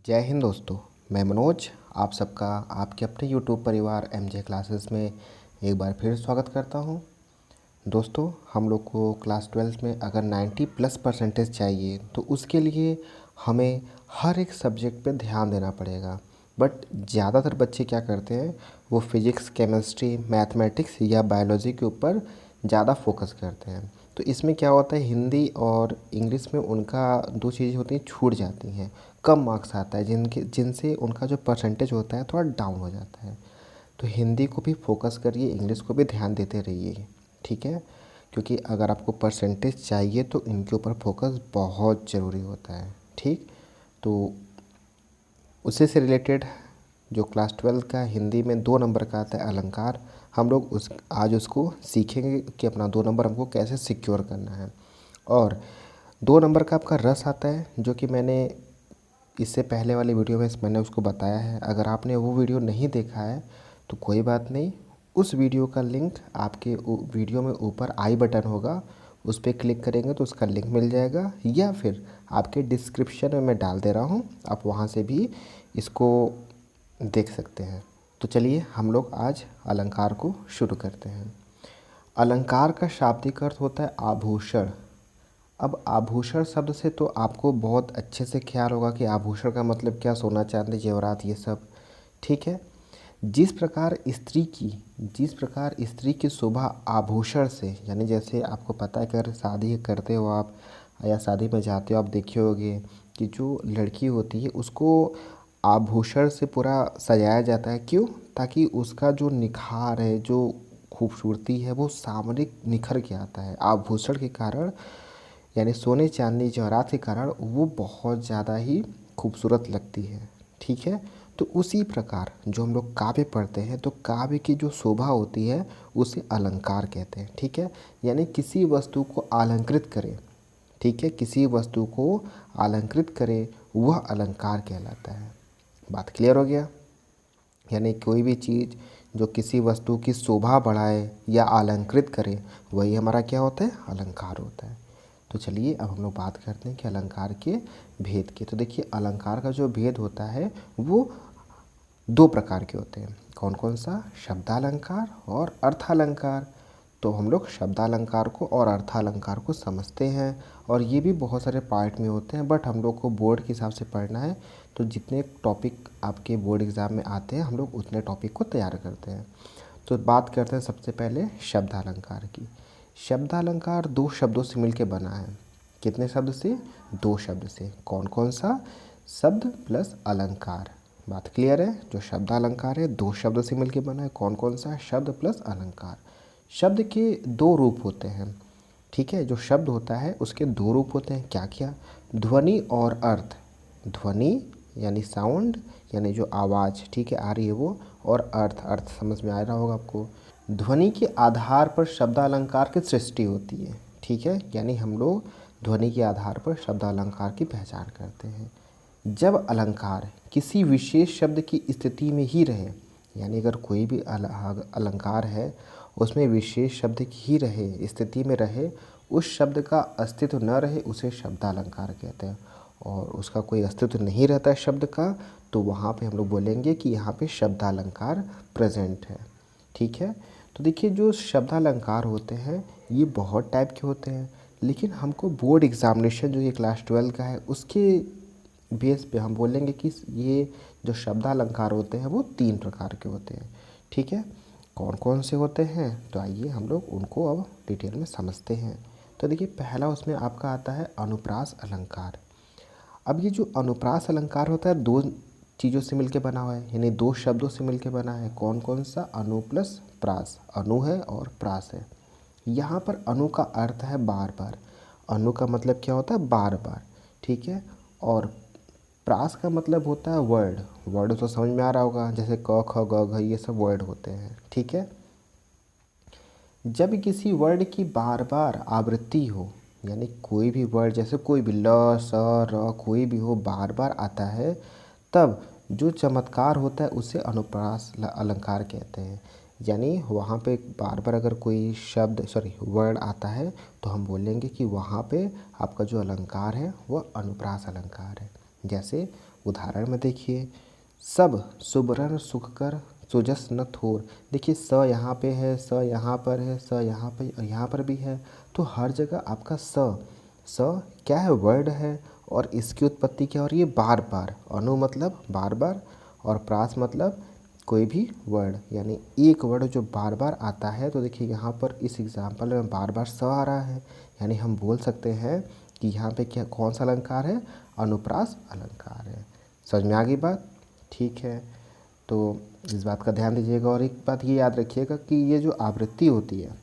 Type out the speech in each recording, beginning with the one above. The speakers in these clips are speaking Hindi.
जय हिंद दोस्तों। मैं मनोज आप सबका आपके अपने यूट्यूब परिवार एमजे क्लासेस में एक बार फिर स्वागत करता हूं। दोस्तों, हम लोग को क्लास 12 में अगर 90+ % चाहिए तो उसके लिए हमें हर एक सब्जेक्ट पे ध्यान देना पड़ेगा। बट ज़्यादातर बच्चे क्या करते हैं, वो फिज़िक्स, केमिस्ट्री, मैथमेटिक्स या बायोलॉजी के ऊपर ज़्यादा फोकस करते हैं। तो इसमें क्या होता है, हिंदी और इंग्लिश में उनका दो चीज़ें होती हैं, छूट जाती हैं, कम मार्क्स आता है, जिनसे उनका जो परसेंटेज होता है थोड़ा डाउन हो जाता है। तो हिंदी को भी फोकस करिए, इंग्लिश को भी ध्यान देते रहिए, ठीक है। क्योंकि अगर आपको परसेंटेज चाहिए तो इनके ऊपर फोकस बहुत ज़रूरी होता है, ठीक। तो उसी से रिलेटेड जो क्लास 12 का हिंदी में 2 नंबर का आता है अलंकार, हम लोग आज उसको सीखेंगे कि अपना 2 नंबर हमको कैसे सिक्योर करना है। और 2 नंबर का आपका रस आता है, जो कि मैंने इससे पहले वाली वीडियो में मैंने उसको बताया है। अगर आपने वो वीडियो नहीं देखा है तो कोई बात नहीं, उस वीडियो का लिंक आपके वीडियो में ऊपर आई बटन होगा, उस पर क्लिक करेंगे तो उसका लिंक मिल जाएगा, या फिर आपके डिस्क्रिप्शन में मैं डाल दे रहा हूँ, आप वहाँ से भी इसको देख सकते हैं। तो चलिए हम लोग आज अलंकार को शुरू करते हैं। अलंकार का शाब्दिक अर्थ होता है आभूषण। अब आभूषण शब्द से तो आपको बहुत अच्छे से ख्याल होगा कि आभूषण का मतलब क्या, सोना चांदी जेवरात ये सब, ठीक है। जिस प्रकार स्त्री की शोभा आभूषण से, यानी जैसे आपको पता है कि अगर शादी करते हो आप या शादी में जाते हो, आप देखे होगे कि जो लड़की होती है उसको आभूषण से पूरा सजाया जाता है। क्यों? ताकि उसका जो निखार है, जो खूबसूरती है, वो सामने निखर के आता है आभूषण के कारण, यानी सोने चांदी जवाहरात के कारण वो बहुत ज़्यादा ही खूबसूरत लगती है, ठीक है। तो उसी प्रकार जो हम लोग काव्य पढ़ते हैं तो काव्य की जो शोभा होती है उसे अलंकार कहते हैं, ठीक है। यानी किसी वस्तु को अलंकृत करें, ठीक है, किसी वस्तु को अलंकृत करे वह अलंकार कहलाता है। बात क्लियर हो गया? यानी कोई भी चीज़ जो किसी वस्तु की शोभा बढ़ाए या अलंकृत करे वही हमारा क्या होता है, अलंकार होता है। तो चलिए अब हम लोग बात करते हैं कि अलंकार के भेद की। तो देखिए, अलंकार का जो भेद होता है वो 2 प्रकार के होते हैं। कौन कौन सा? शब्दालंकार और अर्थालंकार। तो हम लोग शब्दालंकार को और अर्थालंकार को समझते हैं, और ये भी बहुत सारे पार्ट में होते हैं, बट हम लोग को बोर्ड के हिसाब से पढ़ना है। तो जितने टॉपिक आपके बोर्ड एग्ज़ाम में आते हैं हम लोग उतने टॉपिक को तैयार करते हैं। तो बात करते हैं सबसे पहले शब्दालंकार की। शब्दालंकार 2 शब्दों से मिलकर बना है। कितने शब्द से? 2 शब्द से। कौन कौन सा? शब्द प्लस अलंकार। बात क्लियर है? जो शब्दालंकार है 2 शब्दों से मिलकर बना है। कौन कौन सा? शब्द प्लस अलंकार। शब्द के 2 रूप होते हैं, ठीक है। जो शब्द होता है उसके 2 रूप होते हैं। क्या क्या? ध्वनि और अर्थ। ध्वनि यानी साउंड, यानी जो आवाज़, ठीक है, आ रही है वो, और अर्थ, अर्थ समझ में आ रहा होगा आपको। ध्वनि के आधार पर शब्दालंकार की सृष्टि होती है, ठीक है। यानी हम लोग ध्वनि के आधार पर शब्दालंकार की पहचान करते हैं। जब अलंकार किसी विशेष शब्द की स्थिति में ही रहे, यानी अगर कोई भी अलंकार है उसमें विशेष शब्द की ही रहे, स्थिति में रहे, उस शब्द का अस्तित्व न रहे, उसे शब्दालंकार कहते हैं। और उसका कोई अस्तित्व नहीं रहता है शब्द का, तो वहाँ पे हम लोग बोलेंगे कि यहाँ पे शब्दालंकार प्रेजेंट है, ठीक है। तो देखिए, जो शब्दालंकार होते हैं ये बहुत टाइप के होते हैं, लेकिन हमको बोर्ड एग्ज़ामिनेशन जो ये क्लास 12 का है उसके बेस पे हम बोलेंगे कि ये जो शब्दालंकार होते हैं वो 3 प्रकार के होते हैं, ठीक है। कौन कौन से होते हैं? तो आइए हम लोग उनको अब डिटेल में समझते हैं। तो देखिए, पहला उसमें आपका आता है अनुप्रास अलंकार। अब ये जो अनुप्रास अलंकार होता है 2 चीज़ों से मिलकर बना हुआ है, यानी 2 शब्दों से मिलकर बना है। कौन कौन सा? अनु प्लस प्रास। अनु है और प्रास है। यहाँ पर अनु का अर्थ है बार बार। अनु का मतलब क्या होता है? बार बार, ठीक है। और प्रास का मतलब होता है वर्ड। वर्ड तो समझ में आ रहा होगा, जैसे क ख ग घ ये सब वर्ड होते हैं, ठीक है। जब किसी वर्ड की बार बार आवृत्ति हो, यानी कोई भी वर्ड, जैसे कोई भी ल स र कोई भी हो, बार बार आता है, तब जो चमत्कार होता है उसे अनुप्रास अलंकार कहते हैं। यानी वहाँ पे बार बार अगर कोई वर्ड आता है तो हम बोलेंगे कि वहाँ पे आपका जो अलंकार है वह अनुप्रास अलंकार है। जैसे उदाहरण में देखिए, सब सुबरन सुखकर सुजस न थोर। देखिए स यहाँ पे है, स यहाँ पर है, स यहाँ पे और यहाँ पर भी है, तो हर जगह आपका स क्या है, वर्ड है। और इसकी उत्पत्ति क्या हो रही है, बार बार। अनु मतलब बार बार और प्रास मतलब कोई भी वर्ड, यानी एक वर्ड जो बार बार आता है। तो देखिए यहाँ पर इस एग्जाम्पल में बार बार स आ रहा है, यानी हम बोल सकते हैं कि यहाँ पे क्या, कौन सा अलंकार है, अनुप्रास अलंकार है। समझ में आ गई बात? ठीक है, तो इस बात का ध्यान दीजिएगा। और एक बात ये याद रखिएगा कि ये जो आवृत्ति होती है,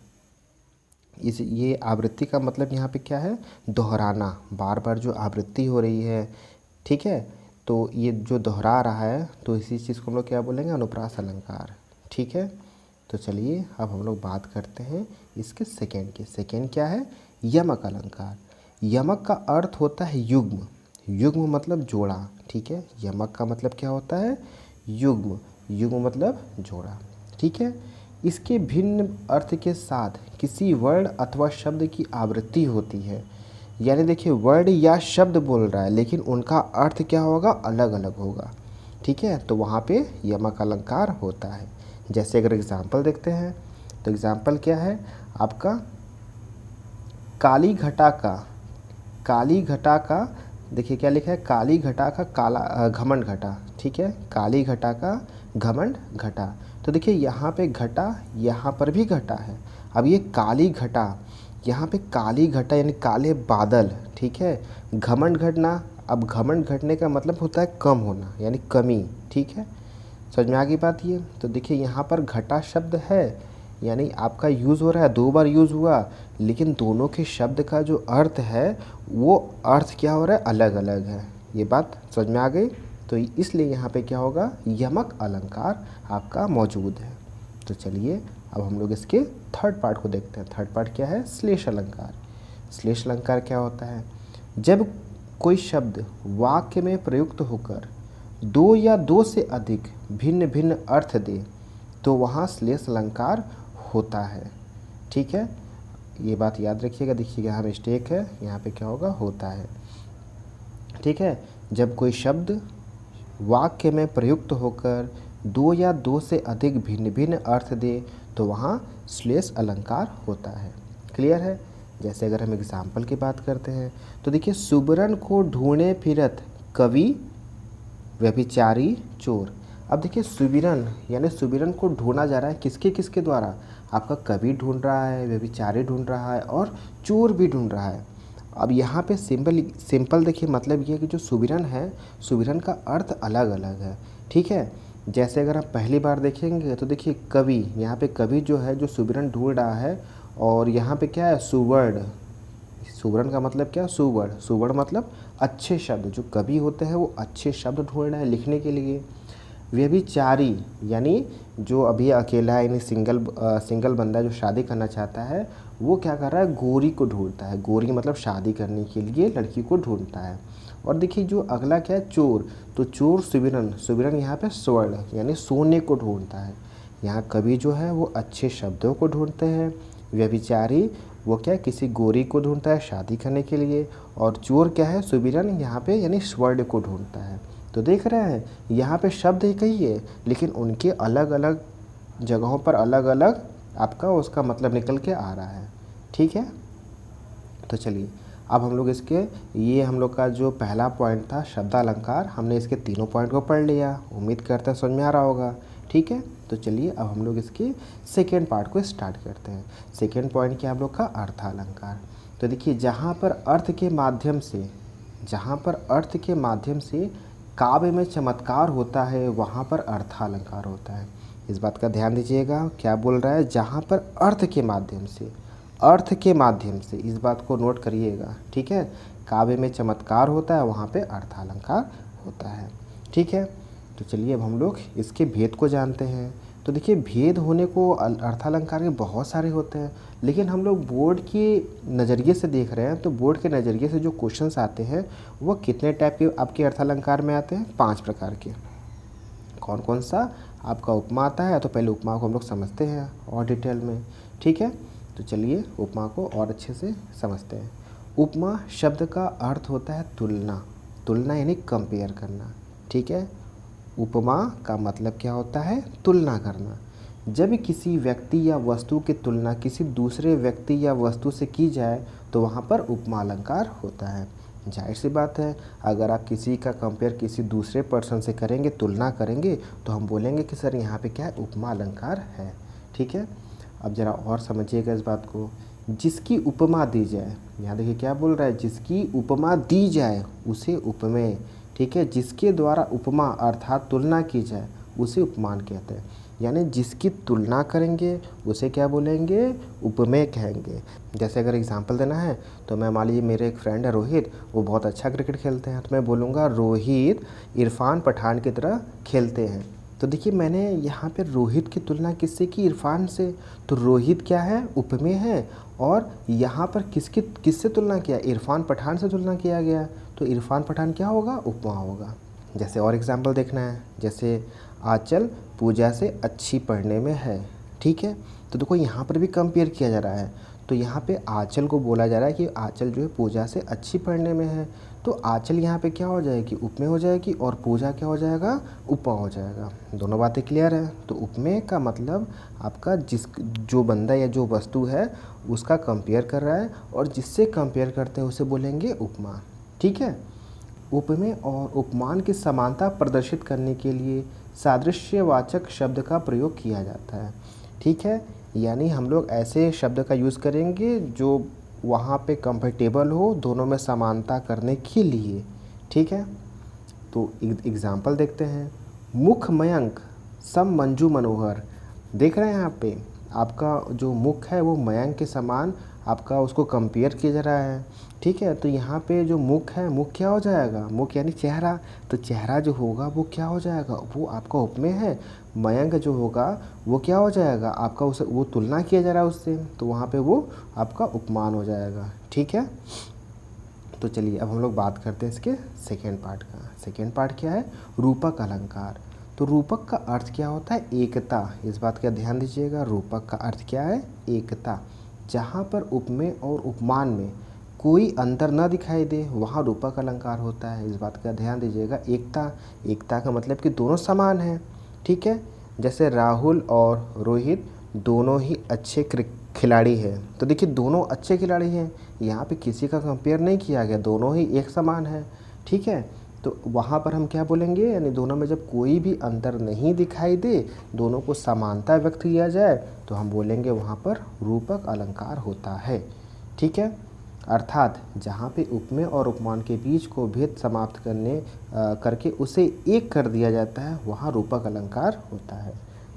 ये आवृत्ति का मतलब यहाँ पे क्या है, दोहराना, बार बार जो आवृत्ति हो रही है, ठीक है, तो ये जो दोहरा रहा है, तो इसी चीज़ को हम लोग क्या बोलेंगे, अनुप्रास अलंकार। ठीक है, तो चलिए अब हम लोग बात करते हैं इसके सेकेंड की। सेकेंड क्या है, यमक अलंकार। यमक का अर्थ होता है युग्म। युग्म मतलब जोड़ा। ठीक है, यमक का मतलब क्या होता है, युग्म। युग्म मतलब जोड़ा। ठीक है, इसके भिन्न अर्थ के साथ किसी वर्ण अथवा शब्द की आवृत्ति होती है। यानी देखिए वर्ड या शब्द बोल रहा है, लेकिन उनका अर्थ क्या होगा, अलग अलग होगा। ठीक है, तो वहाँ पे यमक अलंकार होता है। जैसे अगर एग्जाम्पल देखते हैं, तो एग्जाम्पल क्या है आपका, काली घटा का, काली घटा का, देखिए क्या लिखा है, काली घटा का काला घमंड घटा। ठीक है, काली घटा का घमंड घटा। तो देखिए यहाँ पे घटा, यहाँ पर भी घटा है। अब ये काली घटा, यहाँ पे काली घटा यानी काले बादल। ठीक है, घमंड घटना, अब घमंड घटने का मतलब होता है कम होना, यानी कमी। ठीक है, समझ में आ गई बात ये? तो देखिए यहाँ पर घटा शब्द है, यानी आपका यूज़ हो रहा है, 2 बार यूज़ हुआ, लेकिन दोनों के शब्द का जो अर्थ है वो अर्थ क्या हो रहा है, अलग अलग है। ये बात समझ में आ गई? तो इसलिए यहाँ पे क्या होगा, यमक अलंकार आपका मौजूद है। तो चलिए अब हम लोग इसके थर्ड पार्ट को देखते हैं। थर्ड पार्ट क्या है, श्लेष अलंकार। श्लेष अलंकार क्या होता है, जब कोई शब्द वाक्य में प्रयुक्त होकर 2 या 2 से अधिक भिन्न भिन्न अर्थ दे, तो वहाँ श्लेष अलंकार होता है। ठीक है, ये बात याद रखिएगा। देखिएगा यहाँ मिस्टेक है, यहाँ पे क्या होगा, होता है। ठीक है, जब कोई शब्द वाक्य में प्रयुक्त होकर 2 या 2 से अधिक भिन्न भिन्न अर्थ दे, तो वहाँ श्लेष अलंकार होता है। क्लियर है? जैसे अगर हम एग्जाम्पल की बात करते हैं, तो देखिए, सुबरन को ढूंढे फिरत कवि व्यभिचारी चोर। अब देखिए सुबिरन, यानी सुबिरन को ढूंढा जा रहा है, किसके किसके द्वारा, आपका कवि ढूंढ रहा है, व्यभिचारी ढूंढ रहा है और चोर भी ढूंढ रहा है। अब यहाँ पे सिंपल देखिए मतलब ये है कि जो सुबिरन है, सुबिरन का अर्थ अलग अलग है। ठीक है, जैसे अगर आप पहली बार देखेंगे तो देखिए कवि, यहाँ पे कवि जो है, जो सुबिरन ढूंढ रहा है, और यहाँ पे क्या है, सुवर्ण। सुवर्ण का मतलब क्या, सुवर्ण। सुवर्ण मतलब अच्छे शब्द, जो कवि होते हैं वो अच्छे शब्द ढूंढ रहे हैं लिखने के लिए। व्यभिचारी यानी जो अभी अकेला है, यानी सिंगल बंदा जो शादी करना चाहता है, वो क्या कर रहा है, गोरी को ढूंढता है। गोरी मतलब शादी करने के लिए लड़की को ढूंढता है। और देखिए जो अगला क्या है, चोर। तो चोर सुबिरन, सुबिरन यहाँ पे स्वर्ण यानी सोने को ढूंढता है। यहाँ कवि जो है वो अच्छे शब्दों को ढूंढते हैं। व्यभिचारी वो क्या है, किसी गोरी को ढूंढता है शादी करने के लिए। और चोर क्या है, सुबिरन यहाँ पे यानी स्वर्ण को ढूंढता है। तो देख रहे हैं यहाँ पे शब्द एक ही है, लेकिन उनके अलग अलग जगहों पर अलग अलग आपका उसका मतलब निकल के आ रहा है। ठीक है, तो चलिए अब हम लोग इसके, ये हम लोग का जो पहला पॉइंट था शब्दालंकार, हमने इसके तीनों पॉइंट को पढ़ लिया। उम्मीद करते हैं समझ में आ रहा होगा। ठीक है, तो चलिए अब हम लोग इसके सेकेंड पार्ट को स्टार्ट करते हैं। सेकेंड पॉइंट क्या हम लोग का, अर्थालंकार। तो देखिए जहाँ पर अर्थ के माध्यम से, जहाँ पर अर्थ के माध्यम से काव्य में चमत्कार होता है, वहाँ पर अर्थालंकार होता है। इस बात का ध्यान दीजिएगा, क्या बोल रहा है, जहाँ पर अर्थ के माध्यम से, अर्थ के माध्यम से, इस बात को नोट करिएगा। ठीक है, काव्य में चमत्कार होता है, वहाँ पे अर्थालंकार होता है। ठीक है, तो चलिए अब हम लोग इसके भेद को जानते हैं। तो देखिए भेद होने को अर्थालंकार के बहुत सारे होते हैं, लेकिन हम लोग बोर्ड के नज़रिए से देख रहे हैं। तो बोर्ड के नज़रिए से जो क्वेश्चंस आते हैं वो कितने टाइप के आपके अर्थालंकार में आते हैं, 5 प्रकार के। कौन कौन सा, आपका उपमा आता है। तो पहले उपमा को हम लोग समझते हैं और डिटेल में। ठीक है, तो चलिए उपमा को और अच्छे से समझते हैं। उपमा शब्द का अर्थ होता है तुलना। तुलना यानी कंपेयर करना। ठीक है। उपमा का मतलब क्या होता है? तुलना करना। जब किसी व्यक्ति या वस्तु की तुलना किसी दूसरे व्यक्ति या वस्तु से की जाए तो वहाँ पर उपमा अलंकार होता है। जाहिर सी बात है, अगर आप किसी का कंपेयर किसी दूसरे पर्सन से करेंगे, तुलना करेंगे, तो हम बोलेंगे कि सर यहाँ पे क्या है? उपमा अलंकार है। ठीक है। अब ज़रा और समझिएगा इस बात को। जिसकी उपमा दी जाए, यहाँ देखिए क्या बोल रहा है? जिसकी उपमा दी जाए उसे उपमेय। ठीक है। जिसके द्वारा उपमा अर्थात तुलना की जाए उसे उपमान कहते हैं। यानी जिसकी तुलना करेंगे उसे क्या बोलेंगे? उपमेय कहेंगे। जैसे अगर एग्जांपल देना है तो मैं मान लीजिए मेरे एक फ्रेंड है रोहित, वो बहुत अच्छा क्रिकेट खेलते हैं, तो मैं बोलूँगा रोहित इरफान पठान की तरह खेलते हैं। तो देखिए मैंने यहाँ पे रोहित की तुलना किससे की? इरफान से। तो रोहित क्या है? उपमेय है। और यहाँ पर किससे तुलना किया? इरफान पठान से तुलना किया गया, तो इरफान पठान क्या होगा? उपमा होगा। जैसे और एग्जांपल देखना है, जैसे आंचल पूजा से अच्छी पढ़ने में है। ठीक है। तो देखो यहाँ पर भी कंपेयर किया जा रहा है, तो यहाँ पे आंचल को बोला जा रहा है कि आंचल जो है पूजा से अच्छी पढ़ने में है। तो आंचल यहाँ पे क्या हो जाएगी? उपमेय हो जाएगी, और पूजा क्या हो जाएगा? उपमा हो जाएगा। दोनों बातें क्लियर है। तो उपमेय का मतलब आपका जो बंदा या जो वस्तु है उसका कंपेयर कर रहा है, और जिससे कंपेयर करते हैं उसे बोलेंगे उपमा। ठीक है। उपमेय और उपमान की समानता प्रदर्शित करने के लिए सादृश्यवाचक शब्द का प्रयोग किया जाता है। ठीक है। यानी हम लोग ऐसे शब्द का यूज़ करेंगे जो वहाँ पे कंफर्टेबल हो दोनों में समानता करने के लिए। ठीक है। तो एग्ज़ाम्पल देखते हैं। मुख मयंक सम मंजू मनोहर। देख रहे हैं यहाँ पे आपका जो मुख है वो मयंक के समान आपका उसको कंपेयर किया जा रहा है। ठीक है। तो यहाँ पे जो मुख है, मुख क्या हो जाएगा? मुख यानी चेहरा। तो चेहरा जो होगा वो क्या हो जाएगा? वो आपका उपमेय है। मयंक जो होगा वो क्या हो जाएगा? आपका उसे वो तुलना किया जा रहा है उससे, तो वहाँ पे वो आपका उपमान हो जाएगा। ठीक है। तो चलिए अब हम लोग बात करते हैं इसके सेकेंड पार्ट का। सेकेंड पार्ट क्या है? रूपक अलंकार। तो रूपक का अर्थ क्या होता है? एकता। इस बात का ध्यान दीजिएगा। रूपक का अर्थ क्या है? एकता। जहाँ पर उपमेय और उपमान में कोई अंतर न दिखाई दे वहाँ रूपक अलंकार होता है। इस बात का ध्यान दीजिएगा। एकता, एकता का मतलब कि दोनों समान हैं। ठीक है। जैसे राहुल और रोहित दोनों ही अच्छे खिलाड़ी हैं, तो देखिए दोनों अच्छे खिलाड़ी हैं, यहाँ पे किसी का कंपेयर नहीं किया गया, दोनों ही एक समान है। ठीक है। तो वहाँ पर हम क्या बोलेंगे? यानी दोनों में जब कोई भी अंतर नहीं दिखाई दे, दोनों को समानता व्यक्त किया जाए, तो हम बोलेंगे वहाँ पर रूपक अलंकार होता है। ठीक है। अर्थात जहाँ पे उपमेय और उपमान के बीच को भेद समाप्त करके उसे एक कर दिया जाता है, वहाँ रूपक अलंकार होता है।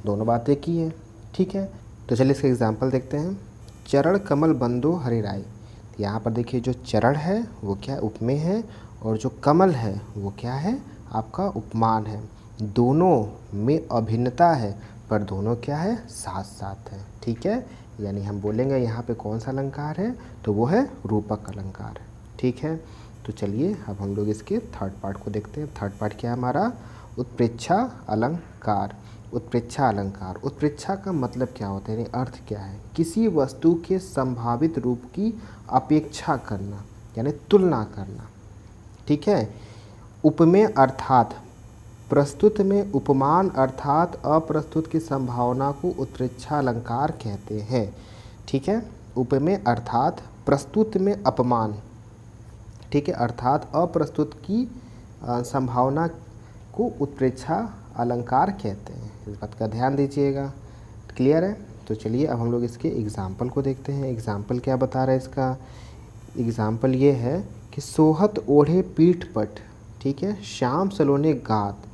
दोनों बातें की है। ठीक है। तो चलिए इसका एग्जाम्पल देखते हैं। चरण कमल बंदो हरि राय। यहाँ पर देखिए जो चरण है वो क्या है? उपमेय है, और जो कमल है वो क्या है? आपका उपमान है। दोनों में अभिन्नता है, पर दोनों क्या है? साथ साथ है। ठीक है। यानी हम बोलेंगे यहाँ पे कौन सा अलंकार है? तो वो है रूपक अलंकार। ठीक है। तो चलिए अब हम लोग इसके थर्ड पार्ट को देखते हैं। थर्ड पार्ट क्या है हमारा? उत्प्रेक्षा अलंकार। उत्प्रेक्षा अलंकार। उत्प्रेक्षा का मतलब क्या होता है, यानी अर्थ क्या है? किसी वस्तु के संभावित रूप की अपेक्षा करना, यानी तुलना करना। ठीक है। उपमेय अर्थात प्रस्तुत में उपमान अर्थात अप्रस्तुत की संभावना को उत्प्रेक्षा अलंकार कहते हैं। ठीक है। उपमेय अर्थात प्रस्तुत में अपमान, ठीक है, अर्थात अप्रस्तुत की संभावना को उत्प्रेक्षा अलंकार कहते हैं। इस बात का ध्यान दीजिएगा। क्लियर है? तो चलिए अब हम लोग इसके एग्जाम्पल को देखते हैं। एग्जाम्पल क्या बता रहा है इसका? एग्जाम्पल ये है कि सोहत ओढ़े पीठ पट। ठीक है। श्याम सलोने गात।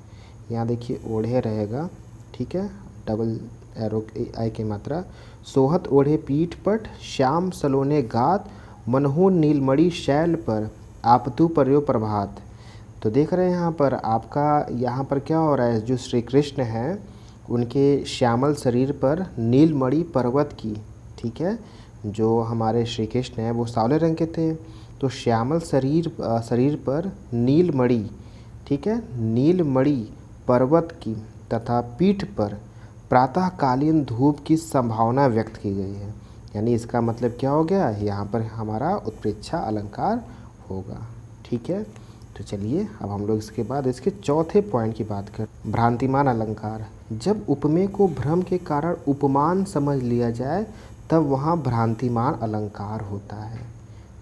यहाँ देखिए ओढ़े रहेगा। ठीक है। डबल एरो आई की मात्रा। सोहत ओढ़े पीठ पट श्याम सलोने गात, मनहु नीलमणि शैल पर आपतु पर्यो प्रभात। तो देख रहे हैं यहाँ पर आपका यहाँ पर क्या हो रहा है? जो श्री कृष्ण हैं उनके श्यामल शरीर पर नीलमणि पर्वत की, ठीक है, जो हमारे श्री कृष्ण हैं वो सावले रंग के थे, तो श्यामल शरीर पर नीलमणि, ठीक है, नीलमणि पर्वत की तथा पीठ पर प्रातःकालीन धूप की संभावना व्यक्त की गई है। यानी इसका मतलब क्या हो गया? यहाँ पर हमारा उत्प्रेक्षा अलंकार होगा। ठीक है। तो चलिए अब हम लोग इसके बाद इसके चौथे पॉइंट की बात कर, भ्रांतिमान अलंकार। जब उपमेय को भ्रम के कारण उपमान समझ लिया जाए तब वहाँ भ्रांतिमान अलंकार होता है।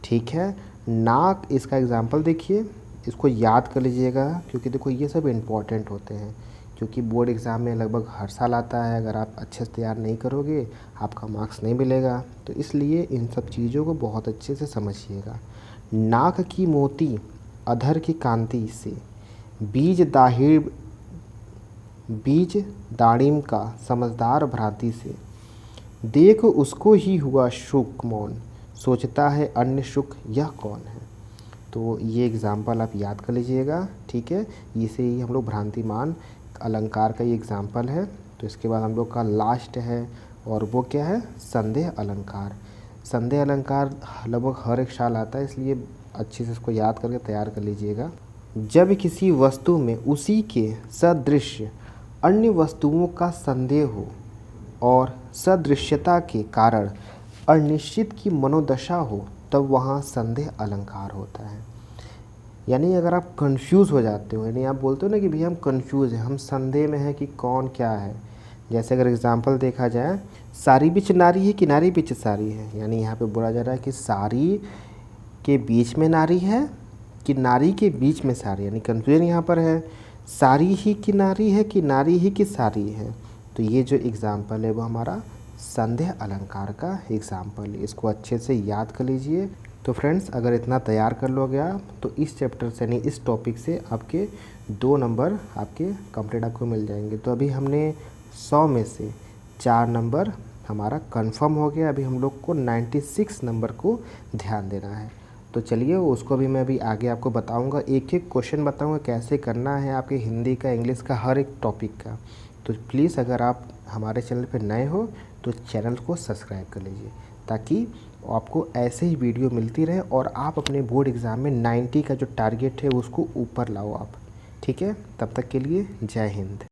ठीक है, नाक इसका एग्जाम्पल देखिए, इसको याद कर लीजिएगा क्योंकि देखो ये सब इम्पॉर्टेंट होते हैं, क्योंकि बोर्ड एग्ज़ाम में लगभग हर साल आता है। अगर आप अच्छे से तैयार नहीं करोगे आपका मार्क्स नहीं मिलेगा, तो इसलिए इन सब चीज़ों को बहुत अच्छे से समझिएगा। नाक की मोती अधर की कांति से, बीज दाड़िम का समझदार भ्रांति से, देख उसको ही हुआ शुक मौन, सोचता है अन्य शुक यह कौन है। तो ये एग्ज़ाम्पल आप याद कर लीजिएगा। ठीक है, इसे ही हम लोग भ्रांतिमान अलंकार का ये एग्ज़ाम्पल है। तो इसके बाद हम लोग का लास्ट है और वो क्या है, संदेह अलंकार। संदेह अलंकार लगभग हर एक साल आता है, इसलिए अच्छे से इसको याद करके तैयार कर लीजिएगा। जब किसी वस्तु में उसी के सदृश अन्य वस्तुओं का संदेह हो और सदृश्यता के कारण अनिश्चित की मनोदशा हो तब वहाँ संदेह अलंकार होता है। यानी अगर आप कंफ्यूज हो जाते हो, यानी आप बोलते हो ना कि भैया हम कंफ्यूज हैं, हम संदेह में हैं कि कौन क्या है। जैसे अगर एग्जांपल देखा जाए, सारी बिच नारी है कि नारी बिच सारी है, यानी यहाँ पे बोला जा रहा है कि सारी के बीच में नारी है कि नारी के बीच में सारी, यानी कंफ्यूजन यहाँ पर है, सारी ही की नारी है कि नारी ही की सारी है। तो ये जो एग्ज़ाम्पल है वो हमारा संदेह अलंकार का एग्ज़ाम्पल है, इसको अच्छे से याद कर लीजिए। तो फ्रेंड्स, अगर इतना तैयार कर लोगे आप तो इस चैप्टर से, यानी इस टॉपिक से आपके 2 नंबर आपके कंप्लीट आपको मिल जाएंगे। तो अभी हमने 100 में से 4 नंबर हमारा कंफर्म हो गया। अभी हम लोग को 96 नंबर को ध्यान देना है। तो चलिए उसको भी मैं अभी आगे आपको बताऊंगा, एक एक क्वेश्चन बताऊंगा कैसे करना है आपके हिंदी का, इंग्लिश का, हर एक टॉपिक का। तो प्लीज़ अगर आप हमारे चैनल पर नए हो तो चैनल को सब्सक्राइब कर लीजिए, ताकि आपको ऐसे ही वीडियो मिलती रहे और आप अपने बोर्ड एग्ज़ाम में 90 का जो टारगेट है उसको ऊपर लाओ आप। ठीक है, तब तक के लिए जय हिंद।